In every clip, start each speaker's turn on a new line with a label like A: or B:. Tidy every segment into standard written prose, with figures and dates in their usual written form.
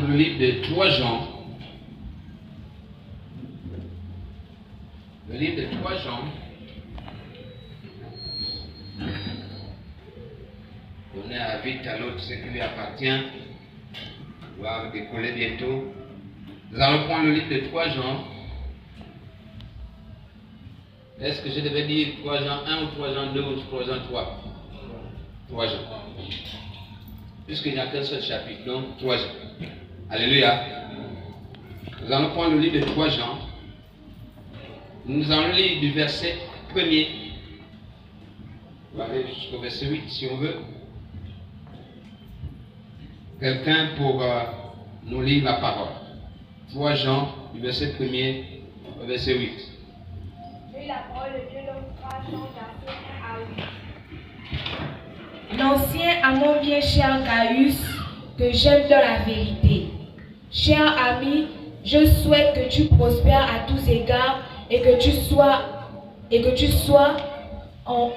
A: le livre de 3 Jean. Le livre de 3 Jean. Donnez à vite à l'autre ce qui lui appartient. On va décoller bientôt. Nous allons prendre le livre de 3 Jean. Est-ce que je devais dire 3 Jean 1 ou 3 Jean 2 ou 3 Jean 3? 3 Jean. Puisqu'il n'y a qu'un seul chapitre, donc 3 Jean. Alléluia. Nous allons prendre le livre de 3 Jean. Nous allons lire du verset 1er. On va aller jusqu'au verset 8 si on veut. Quelqu'un pour nous lire la parole. 3 Jean, du verset 1er au verset 8.
B: Et la parole de Dieu dans 3 Jean, verset 1 à 8. L'ancien à mon bien cher Gaius, que j'aime dans la vérité. Cher ami, je souhaite que tu prospères à tous égards et que tu sois en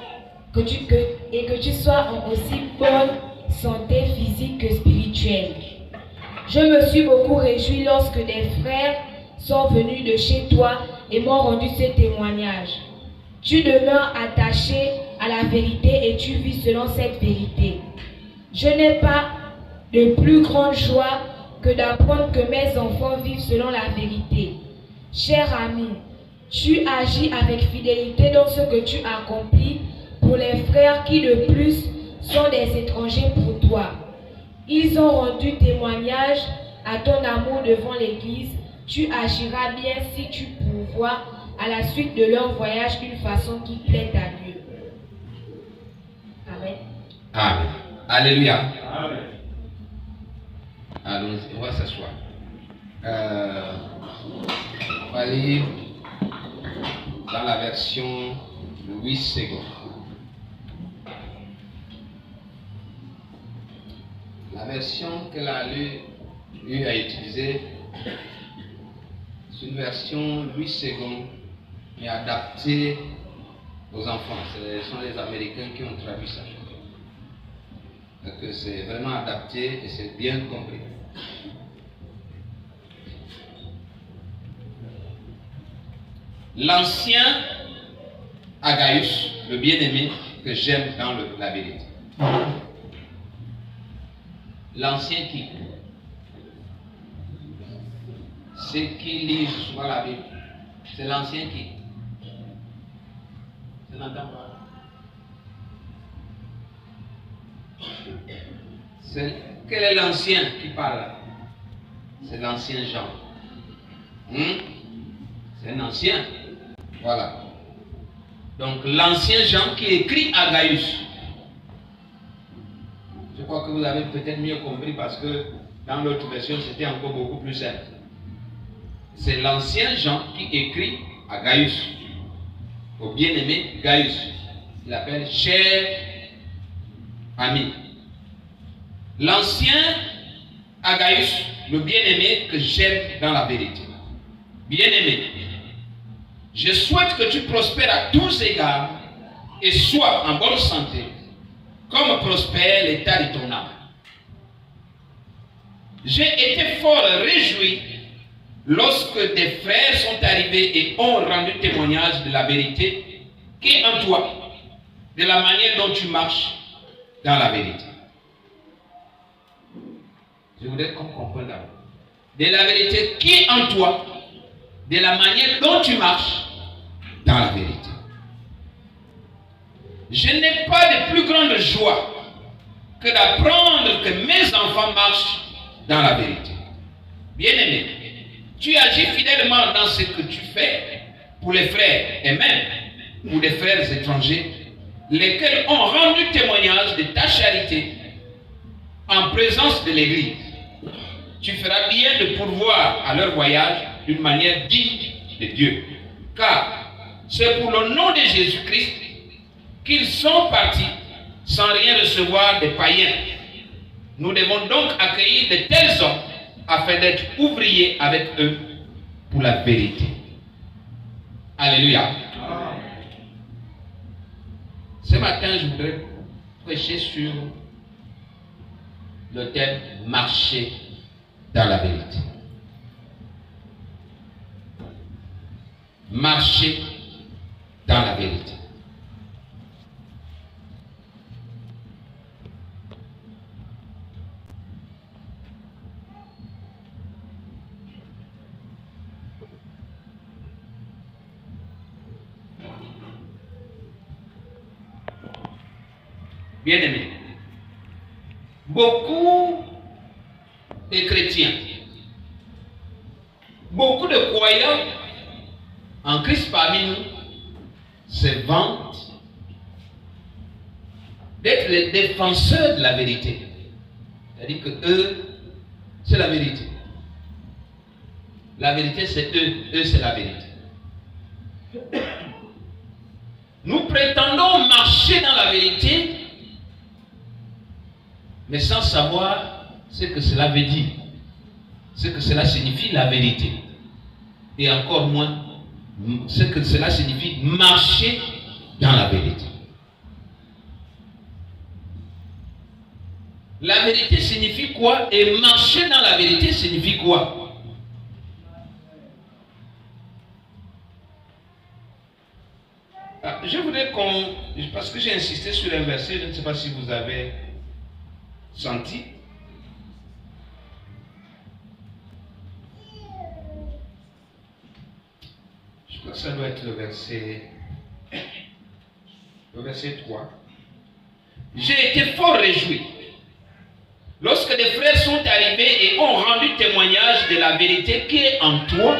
B: aussi bonne santé physique que spirituelle. Je me suis beaucoup réjoui lorsque des frères sont venus de chez toi et m'ont rendu ce témoignage. Tu demeures attaché à la vérité et tu vis selon cette vérité. Je n'ai pas de plus grande joie que d'apprendre que mes enfants vivent selon la vérité. Cher ami, tu agis avec fidélité dans ce que tu accomplis pour les frères qui de plus sont des étrangers pour toi. Ils ont rendu témoignage à ton amour devant l'Église. Tu agiras bien si tu pourvois à la suite de leur voyage d'une façon qui plaît à Dieu. Amen.
A: Amen. Alléluia.
C: Amen.
A: Allons, on va s'asseoir. On va lire dans la version Louis II. La version qu'elle a eu à utiliser, c'est une version Louis II, mais adaptée aux enfants. Ce sont les Américains qui ont traduit ça. Donc c'est vraiment adapté et c'est bien compris. L'ancien Agaius, le bien-aimé que j'aime dans la vérité. L'ancien qui? C'est qui lit souvent la Bible. C'est l'ancien qui? Je n'entends pas. Quel est l'ancien qui parle? C'est l'ancien Jean. C'est un ancien. Voilà. Donc l'ancien Jean qui écrit à Gaius. Je crois que vous avez peut-être mieux compris parce que dans l'autre version c'était encore beaucoup plus simple. C'est l'ancien Jean qui écrit à Gaius, au bien-aimé Gaius. Il appelle cher ami. L'ancien Agaius, le bien-aimé que j'aime dans la vérité. Bien-aimé, je souhaite que tu prospères à tous égards et sois en bonne santé, comme prospère l'état de ton âme. J'ai été fort réjoui lorsque des frères sont arrivés et ont rendu témoignage de la vérité qui est en toi, de la manière dont tu marches dans la vérité. Je voudrais qu'on comprenne d'abord. De la vérité qui est en toi, de la manière dont tu marches dans la vérité. Je n'ai pas de plus grande joie que d'apprendre que mes enfants marchent dans la vérité. Bien-aimé, tu agis fidèlement dans ce que tu fais pour les frères et même pour les frères étrangers, lesquels ont rendu témoignage de ta charité en présence de l'Église. Tu feras bien de pourvoir à leur voyage d'une manière digne de Dieu. Car c'est pour le nom de Jésus-Christ qu'ils sont partis sans rien recevoir des païens. Nous devons donc accueillir de tels hommes afin d'être ouvriers avec eux pour la vérité. Alléluia. Ce matin, je voudrais prêcher sur le thème marcher dans la vérité. Marcher dans la vérité. Bien-aimés, beaucoup de chrétiens, beaucoup de croyants en Christ parmi nous se vantent d'être les défenseurs de la vérité. C'est-à-dire que eux, c'est la vérité. La vérité, c'est eux c'est la vérité. Nous prétendons marcher dans la vérité, mais sans savoir ce que cela veut dire, ce que cela signifie la vérité, et encore moins ce que cela signifie marcher dans la vérité. La vérité signifie quoi et marcher dans la vérité signifie quoi? Je voudrais parce que j'ai insisté sur un verset, je ne sais pas si vous avez senti. Je crois que ça doit être le verset 3. J'ai été fort réjoui lorsque des frères sont arrivés et ont rendu témoignage de la vérité qui est en toi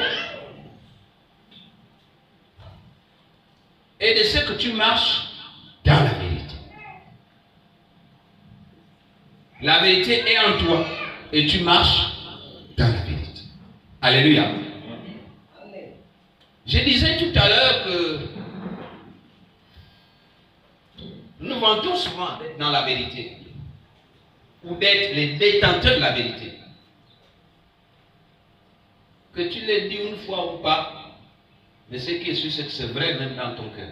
A: et de ce que tu marches dans la vérité. La vérité est en toi et tu marches dans la vérité. Alléluia. Je disais tout à l'heure que nous vantons souvent d'être dans la vérité ou d'être les détenteurs de la vérité. Que tu l'aies dit une fois ou pas, mais ce qui est sûr, c'est que c'est vrai même dans ton cœur.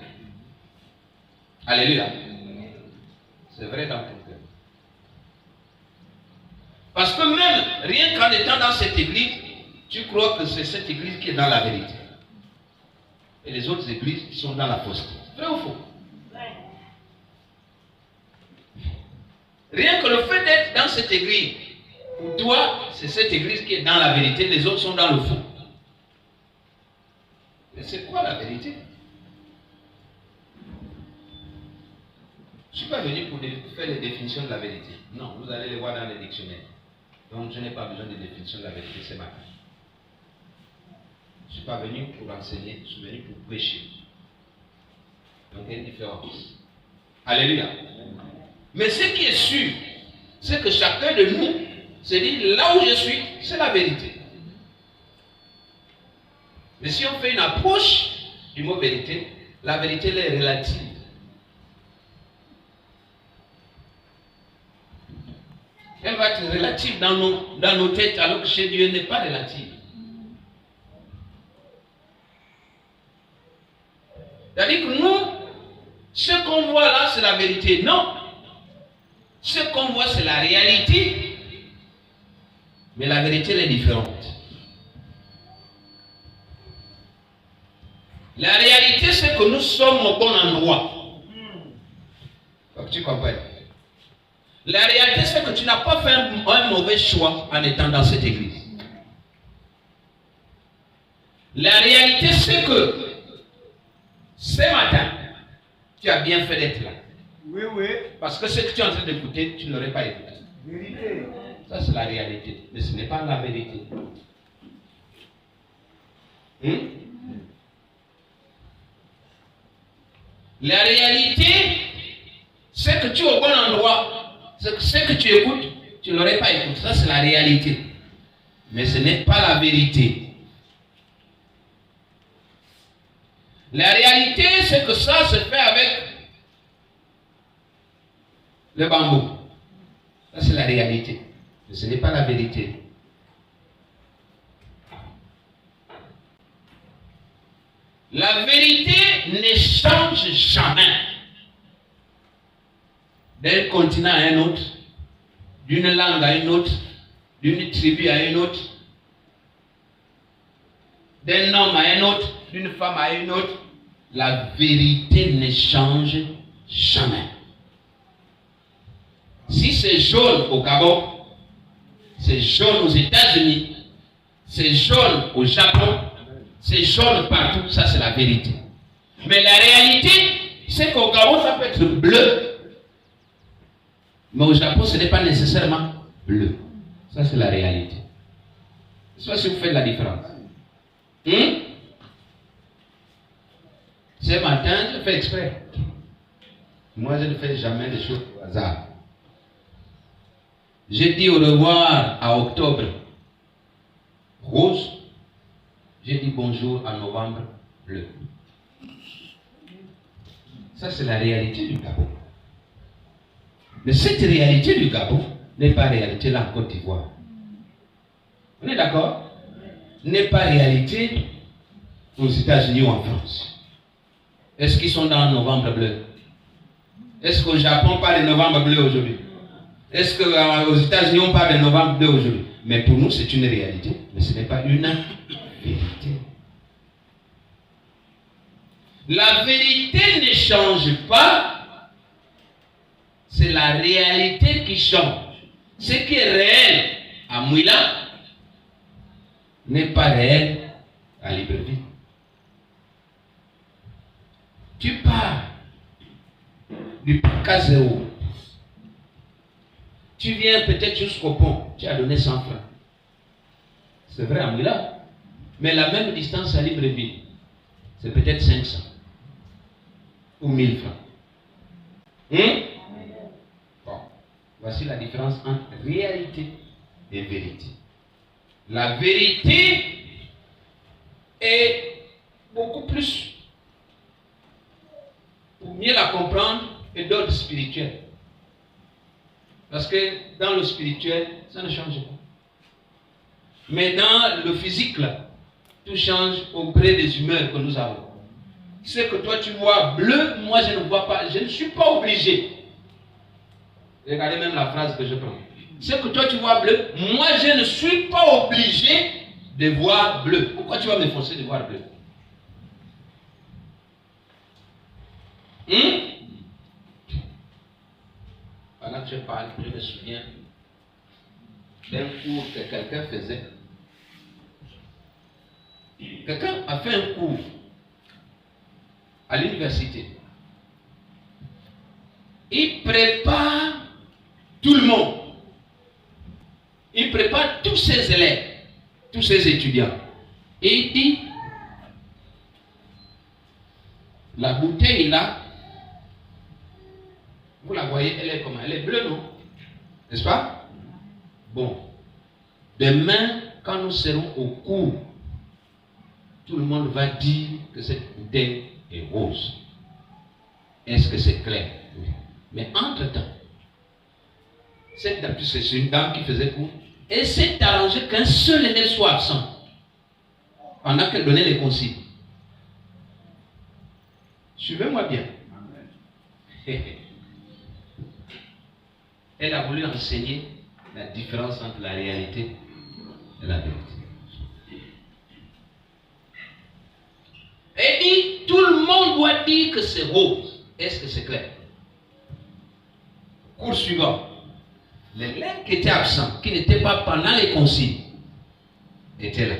A: Alléluia. C'est vrai dans ton cœur. Parce que même, rien qu'en étant dans cette église, tu crois que c'est cette église qui est dans la vérité. Et les autres églises sont dans la fausseté. Vrai ou faux? Rien que le fait d'être dans cette église, pour toi, c'est cette église qui est dans la vérité, les autres sont dans le faux. Mais c'est quoi la vérité? Je ne suis pas venu pour faire les définitions de la vérité. Non, vous allez les voir dans les dictionnaires. Donc je n'ai pas besoin de définition de la vérité ce matin. Je ne suis pas venu pour enseigner, je suis venu pour prêcher. Donc il y a une différence. Alléluia. Mais ce qui est sûr, c'est que chacun de nous se dit, là où je suis, c'est la vérité. Mais si on fait une approche du mot vérité, la vérité elle est relative. Elle va être relative dans nos têtes, alors que chez Dieu elle n'est pas relative. C'est-à-dire que nous, ce qu'on voit là, c'est la vérité. Non. Ce qu'on voit, c'est la réalité. Mais la vérité, elle est différente. La réalité, c'est que nous sommes au bon endroit. Faut que tu comprennes. La réalité, c'est que tu n'as pas fait un mauvais choix en étant dans cette église. La réalité, c'est que ce matin, tu as bien fait d'être là.
C: Oui, oui.
A: Parce que ce que tu es en train d'écouter, tu ne l'aurais pas écouté.
C: Vérité.
A: Ça, c'est la réalité. Mais ce n'est pas la vérité. La réalité, c'est que tu es au bon endroit. C'est que ce que tu écoutes, tu ne l'aurais pas écouté. Ça, c'est la réalité. Mais ce n'est pas la vérité. La réalité, c'est que ça se fait avec le bambou. Ça, c'est la réalité. Mais ce n'est pas la vérité. La vérité ne change jamais. D'un continent à un autre, d'une langue à une autre, d'une tribu à une autre, d'un homme à un autre, d'une femme à une autre, la vérité ne change jamais. Si c'est jaune au Gabon, c'est jaune aux États-Unis, c'est jaune au Japon, c'est jaune partout, ça c'est la vérité. Mais la réalité, c'est qu'au Gabon, ça peut être bleu, mais au Japon, ce n'est pas nécessairement bleu. Ça c'est la réalité. Je ne sais pas si vous faites la différence. Ce matin, je fais exprès. Moi, je ne fais jamais des choses au hasard. J'ai dit au revoir à octobre rose. J'ai dit bonjour à novembre bleu. Ça, c'est la réalité du Gabon. Mais cette réalité du Gabon n'est pas réalité là en Côte d'Ivoire. On est d'accord? N'est pas réalité aux États-Unis ou en France. Est-ce qu'ils sont dans novembre bleu? Est-ce qu'au Japon on parle de novembre bleu aujourd'hui? Est-ce qu'aux États-Unis on parle de novembre bleu aujourd'hui? Mais pour nous c'est une réalité, mais ce n'est pas une vérité. La vérité ne change pas, c'est la réalité qui change. Ce qui est réel à Mouila n'est pas réel à Libreville. Tu pars du Caseo. Tu viens peut-être jusqu'au pont. Tu as donné 100 francs. C'est vrai à Mouila. Mais la même distance à Libreville, c'est peut-être 500 ou 1000 francs. Bon. Voici la différence entre réalité et vérité. La vérité est beaucoup plus, pour mieux la comprendre, et d'ordre spirituel. Parce que dans le spirituel, ça ne change pas. Mais dans le physique, là, tout change au gré des humeurs que nous avons. C'est que toi tu vois bleu, moi je ne vois pas, je ne suis pas obligé. Regardez même la phrase que je prends. C'est que toi tu vois bleu, moi je ne suis pas obligé de voir bleu. Pourquoi tu vas me forcer de voir bleu? Pendant que je parle, je me souviens d'un cours que quelqu'un faisait. Quelqu'un a fait un cours à l'université. Il prépare tout le monde. Il prépare tous ses élèves, tous ses étudiants. Et il dit, la bouteille là, vous la voyez, elle est comment? Elle est bleue, non? N'est-ce pas? Bon. Demain, quand nous serons au cours, tout le monde va dire que cette bouteille est rose. Est-ce que c'est clair? Oui. Mais entre-temps, cette dame, c'est une dame qui faisait cours, elle s'est arrangée qu'un seul élève soit absent pendant qu'elle donnait les consignes. Suivez-moi bien. Elle a voulu enseigner la différence entre la réalité et la vérité. Elle dit, tout le monde doit dire que c'est rose. Est-ce que c'est clair? Cours suivant. L'élève qui était absent, qui n'était pas pendant les consignes, était là.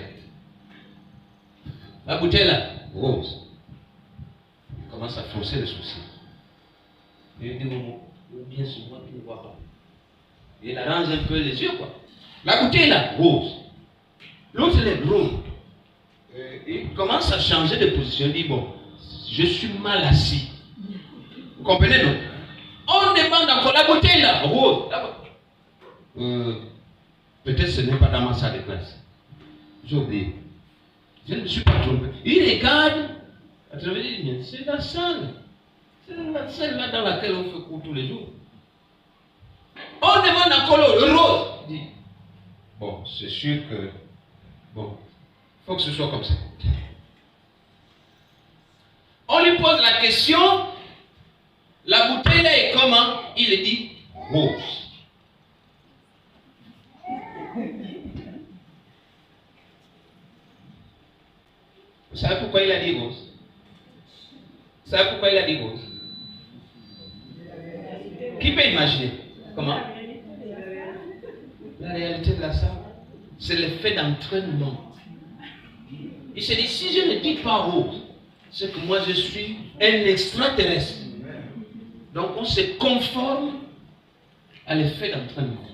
A: La bouteille là, rose. Il commence à froncer le sourcil. Il dit, bien sur moi, tu ne vois pas. Il arrange un peu les yeux, quoi. La bouteille là, rose. L'autre, elle est rose. Il commence à changer de position. Il dit, bon, je suis mal assis. Vous comprenez, non? On demande encore la bouteille là, rose. Peut-être ce n'est pas dans ma salle de classe. J'ai oublié. Je ne me suis pas trompé. Il regarde. À travers les lignes. C'est la salle. C'est la salle là dans laquelle on fait cours tous les jours. On demande encore le rose. Il dit, bon, c'est sûr que, bon, il faut que ce soit comme ça. On lui pose la question, la bouteille là est comment? Il dit, rose. pourquoi il a dit rose? Vous savez pourquoi il a dit rose? Qui peut imaginer? Comment? La réalité de la sable, c'est l'effet d'entraînement. Il s'est dit, si je ne dis pas rose, c'est que moi je suis un extraterrestre. Donc on se conforme à l'effet d'entraînement.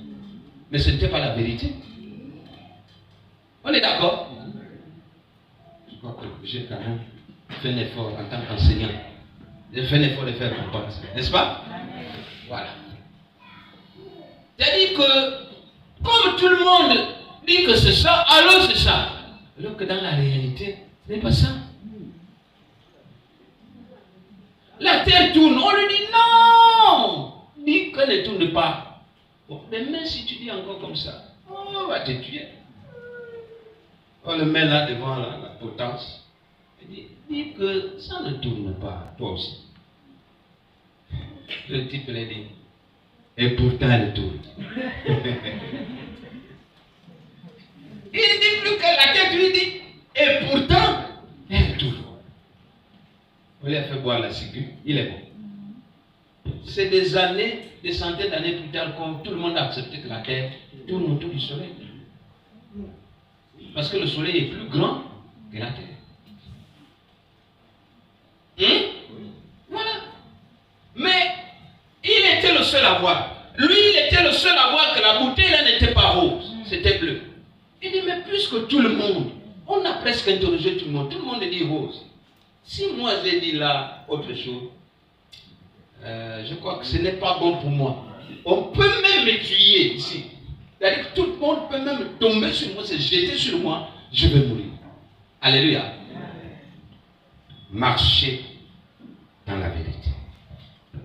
A: Mais ce n'était pas la vérité. On est d'accord? Je crois que j'ai quand même fait un effort en tant qu'enseignant. J'ai fait un effort de faire comprendre ça. N'est-ce pas? Voilà. C'est-à-dire que, comme tout le monde dit que c'est ça, alors c'est ça. Alors que dans la réalité, ce n'est pas ça. La terre tourne, on lui dit non! Dit qu'elle ne tourne pas. Bon, mais même si tu dis encore comme ça, on va te tuer. On le met là devant la potence. Il dit que ça ne tourne pas, toi aussi. Le type l'a dit. Et pourtant elle tourne. Il dit plus que la tête lui dit. Et pourtant elle tourne. On lui a fait boire la ciguë, il est bon. C'est des années, des centaines d'années plus tard, quand tout le monde a accepté que la terre tourne autour du soleil. Parce que le soleil est plus grand que la terre. Voilà. Mais il était le seul à voir. Lui, il était le seul à voir que la bouteille là n'était pas rose, c'était bleu. Il dit, mais plus que tout le monde, on a presque interrogé tout le monde dit rose. Si moi j'ai dit là autre chose, je crois que ce n'est pas bon pour moi. On peut même me tuer ici. C'est-à-dire que tout le monde peut même tomber sur moi, se jeter sur moi, je vais mourir. Alléluia. Marcher dans la vérité.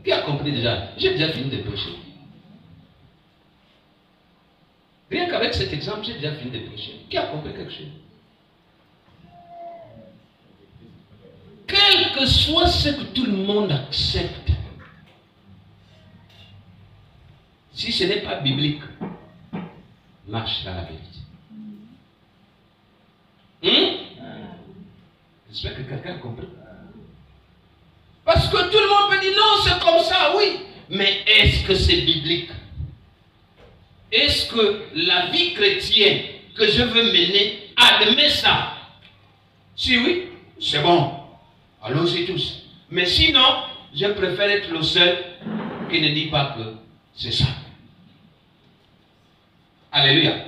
A: Qui a compris déjà? J'ai déjà fini de prêcher. Rien qu'avec cet exemple, j'ai déjà fini de prêcher. Qui a compris quelque chose? Quel que soit ce que tout le monde accepte, si ce n'est pas biblique, marche dans la vérité. J'espère que quelqu'un a compris. Parce que tout le monde peut dire non, c'est comme ça, oui. Mais est-ce que c'est biblique? Est-ce que la vie chrétienne que je veux mener admet ça? Si oui, c'est bon. Allons-y tous. Mais sinon, je préfère être le seul qui ne dit pas que c'est ça. Alléluia.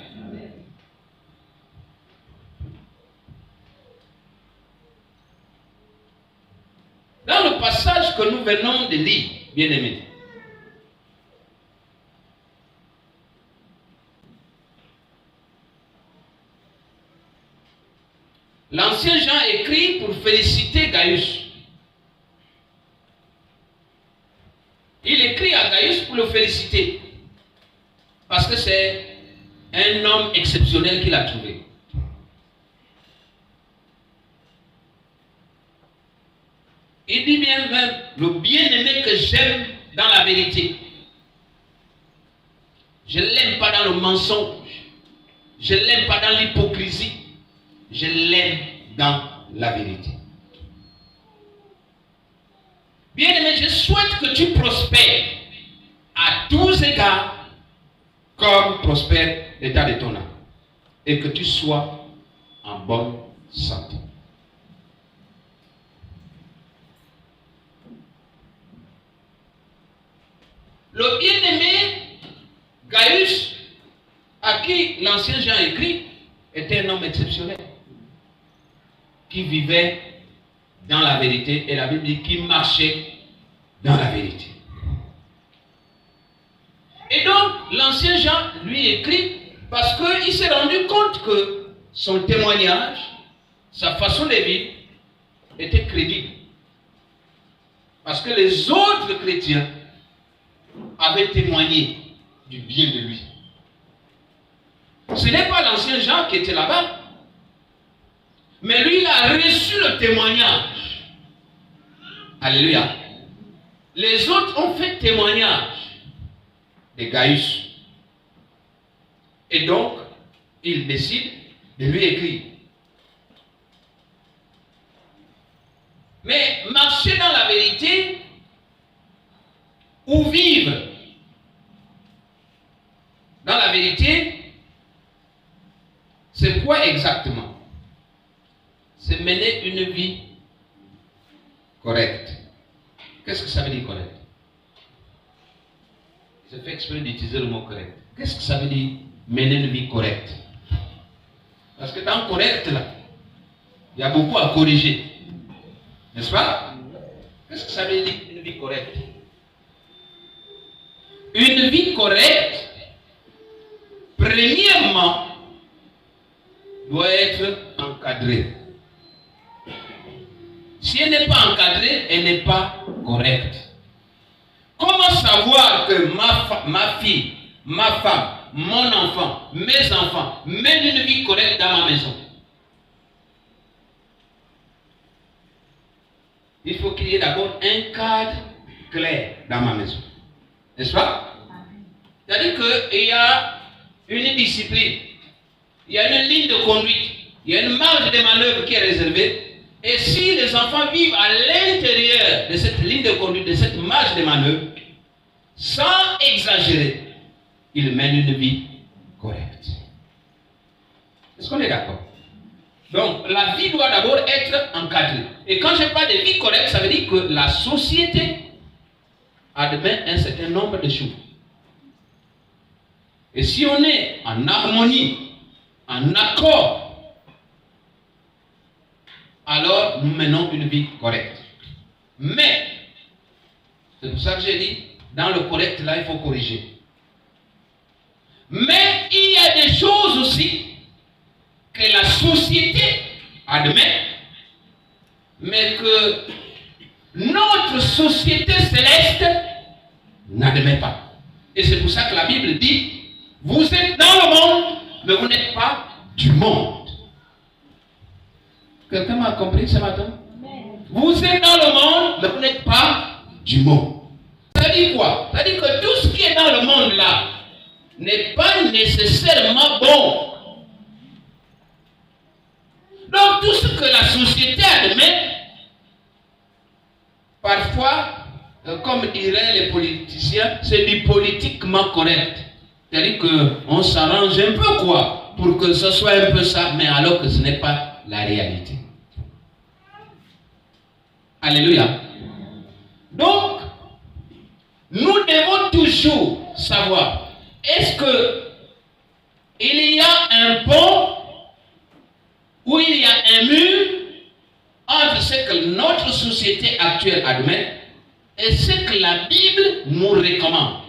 A: Dans le passage que nous venons de lire, bien-aimés, l'ancien Jean écrit pour féliciter Gaius. Il écrit à Gaius pour le féliciter. Parce que c'est un homme exceptionnel qu'il a trouvé. Il dit bien même, le bien-aimé que j'aime dans la vérité. Je ne l'aime pas dans le mensonge. Je ne l'aime pas dans l'hypocrisie. Je l'aime dans la vérité. Bien-aimé, je souhaite que tu prospères à tous égards comme prospère l'état de ton âme. Et que tu sois en bonne santé. Le bien-aimé Gaius, à qui l'ancien Jean écrit, était un homme exceptionnel. Qui vivait dans la vérité, et la Bible dit qu'il marchait dans la vérité. Et donc, l'ancien Jean lui écrit parce qu'il s'est rendu compte que son témoignage, sa façon de vivre, était crédible. Parce que les autres chrétiens avaient témoigné du bien de lui. Ce n'est pas l'ancien Jean qui était là-bas, mais lui, il a reçu le témoignage. Alléluia. Les autres ont fait témoignage de Gaius. Et donc, il décide de lui écrire. ou vivre dans la vérité, c'est quoi exactement? C'est mener une vie correcte. Qu'est-ce que ça veut dire correct? Je fais exprès d'utiliser le mot correct. Qu'est-ce que ça veut dire mener une vie correcte? Parce que dans correct, là, il y a beaucoup à corriger. N'est-ce pas? Qu'est-ce que ça veut dire une vie correcte? Une vie correcte, premièrement, doit être encadrée. Si elle n'est pas encadrée, elle n'est pas correcte. Comment savoir que ma fille, ma femme, mon enfant, mes enfants mènent une vie correcte dans ma maison? Il faut qu'il y ait d'abord un cadre clair dans ma maison. N'est-ce pas? C'est-à-dire qu'il y a une discipline, il y a une ligne de conduite, il y a une marge de manœuvre qui est réservée. Et si les enfants vivent à l'intérieur de cette ligne de conduite, de cette marge de manœuvre, sans exagérer, ils mènent une vie correcte. Est-ce qu'on est d'accord? Donc, la vie doit d'abord être encadrée. Et quand je parle de vie correcte, ça veut dire que la société admet un certain nombre de choses. Et si on est en harmonie, en accord, alors nous menons une vie correcte. Mais, c'est pour ça que j'ai dit, dans le correct, là, il faut corriger. Mais il y a des choses aussi que la société admet, mais que notre société céleste n'admet pas. Et c'est pour ça que la Bible dit, vous êtes dans le monde, mais vous n'êtes pas du monde. Quelqu'un m'a compris ce matin? Vous êtes dans le monde, mais vous n'êtes pas du monde. Ça dit quoi? Ça dit que tout ce qui est dans le monde là n'est pas nécessairement bon. Donc tout ce que la société admet, parfois, comme diraient les politiciens, c'est du politiquement correct. C'est-à-dire qu'on s'arrange un peu quoi, pour que ce soit un peu ça, mais alors que ce n'est pas la réalité. Alléluia. Donc, nous devons toujours savoir, est-ce que il y a un pont ou il y a un mur entre ce que notre société actuelle admet et ce que la Bible nous recommande?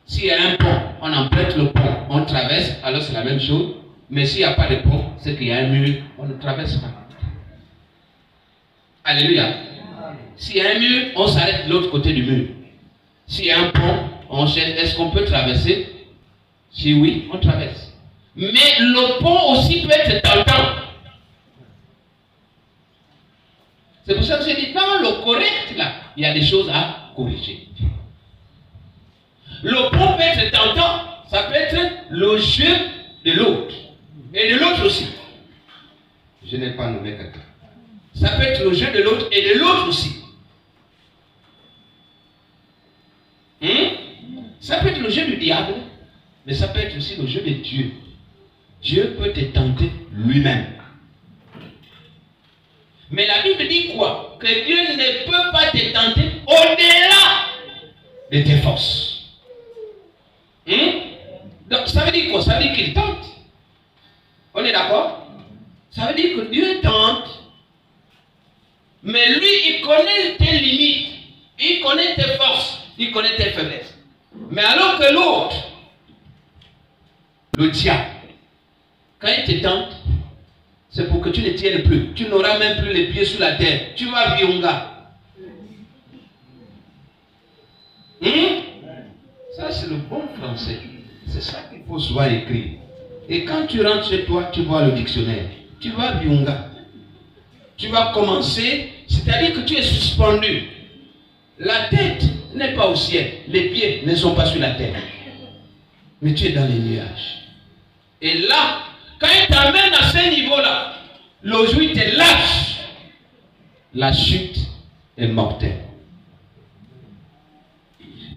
A: S'il y a un pont, on emprunte le pont, on traverse, alors c'est la même chose. Mais s'il n'y a pas de pont, c'est qu'il y a un mur, on ne traverse pas. Alléluia. S'il y a un mur, on s'arrête de l'autre côté du mur. S'il y a un pont, on cherche, est-ce qu'on peut traverser? Si oui, on traverse. Mais le pont aussi peut être tentant. C'est pour ça que j'ai dit, dans le correct, là, il y a des choses à corriger. Le pont peut être tentant, ça peut être le jeu de l'autre. Et de l'autre aussi. Je n'ai pas nommé quelqu'un. Ça peut être le jeu de l'autre et de l'autre aussi. Ça peut être le jeu du diable, mais ça peut être aussi le jeu de Dieu. Dieu peut te tenter lui-même. Mais la Bible dit quoi? Que Dieu ne peut pas te tenter au-delà de tes forces. Donc ça veut dire quoi? Ça veut dire qu'il tente. On est d'accord? Ça veut dire que Dieu tente, mais lui, il connaît tes limites, il connaît tes forces, il connaît tes faiblesses. Mais alors que l'autre, le diable, quand il te tente, c'est pour que tu ne tiennes plus. Tu n'auras même plus les pieds sur la terre. Tu vas Bionga. Ça, c'est le bon français. C'est ça qu'il faut souvent écrire. Et quand tu rentres chez toi, tu vois le dictionnaire. Tu vas Bionga. Tu vas commencer, c'est-à-dire que tu es suspendu. La tête n'est pas au ciel. Les pieds ne sont pas sur la terre. Mais tu es dans les nuages. Et là, quand il t'amène à ce niveau-là, le jour te lâche. La chute est mortelle.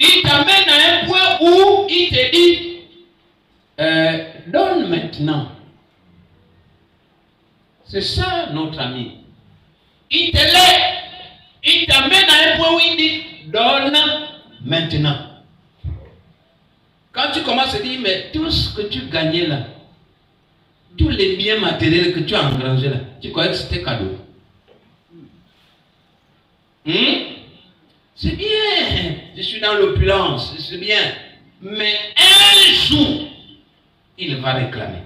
A: Il t'amène à un point où il te dit, donne maintenant. C'est ça notre ami. Il te lève, il t'amène à un point où il dit, donne maintenant. Quand tu commences à dire, mais tout ce que tu gagnais là, tous les biens matériels que tu as engrangés là, tu croyais que c'était cadeau. C'est bien, je suis dans l'opulence, c'est bien. Mais un jour, il va réclamer.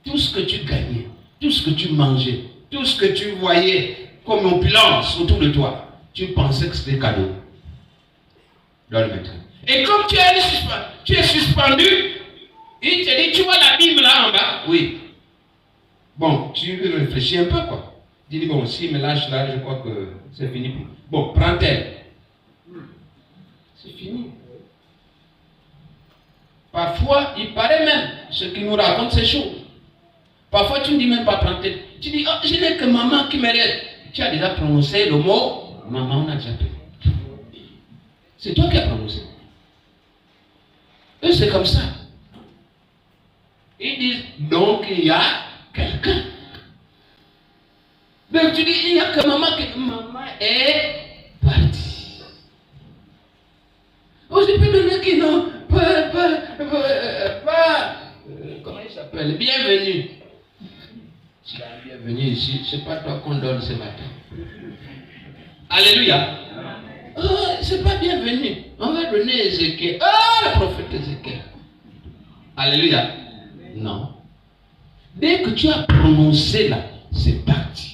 A: Tout ce que tu gagnais, tout ce que tu mangeais, tout ce que tu voyais comme opulence autour de toi, tu pensais que c'était cadeau. Donne maintenant. Et comme tu es suspendu, il te dit, tu vois la Bible là en bas? Oui. Bon, tu réfléchis un peu quoi. Tu dis, bon, si me lâche là, je crois que c'est fini. Bon, prends-elle. C'est fini. Parfois, il paraît même, ce qui nous raconte ces choses. Parfois, tu ne dis même pas prends-elle. Tu dis, oh, je n'ai que maman qui m'aide. Tu as déjà prononcé le mot maman, on a déjà pris. C'est toi qui as prononcé. Eux, c'est comme ça. Ils disent, donc il y a quelqu'un. Donc tu dis, il n'y a que maman est partie. Oh, je peux donner qui non? Comment il s'appelle? Bienvenue. Si bienvenue ici, c'est pas toi qu'on donne ce matin. Alléluia. Oh, c'est pas bienvenu. On va donner Ézéchiel. Oh, le prophète Ézéchiel. Alléluia. Non. Dès que tu as prononcé là, c'est parti.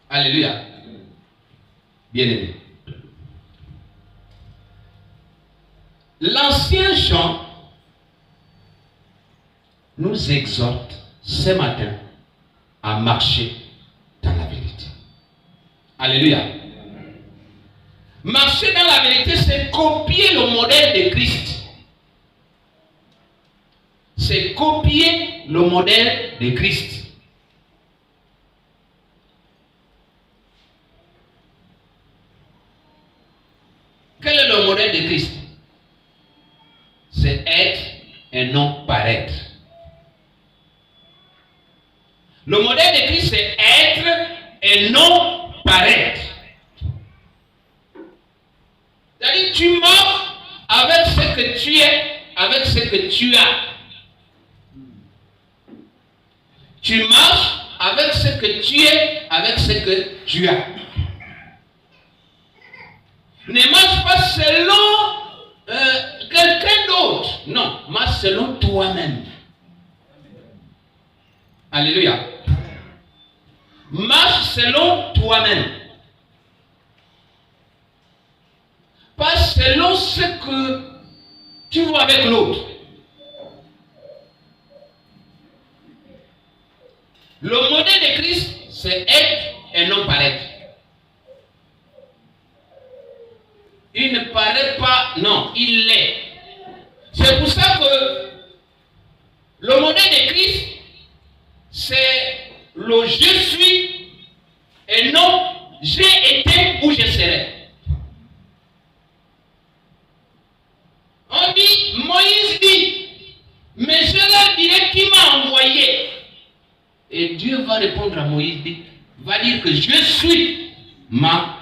A: Alléluia. Bien-aimé. L'ancien Jean nous exhorte ce matin à marcher dans la vérité. Alléluia. Marcher dans la vérité, c'est copier le modèle de Christ. C'est copier le modèle de Christ. Quel est le modèle de Christ? C'est être et non paraître. Le modèle de Christ, c'est être et non paraître. C'est-à-dire, tu marches avec ce que tu es, avec ce que tu as. Tu marches avec ce que tu es, avec ce que tu as. Ne marche pas selon quelqu'un d'autre. Non, marche selon toi-même. Alléluia. Marche selon toi-même. Pas selon ce que tu vois avec l'autre. Le modèle de Christ, c'est être et non paraître. Il ne paraît pas, non, il l'est. C'est pour ça que le modèle de Christ, c'est le je suis et non j'ai été ou je serai. On dit, Moïse dit, mais je leur dirai qui m'a envoyé. Et Dieu va répondre à Moïse, va dire que je suis m'a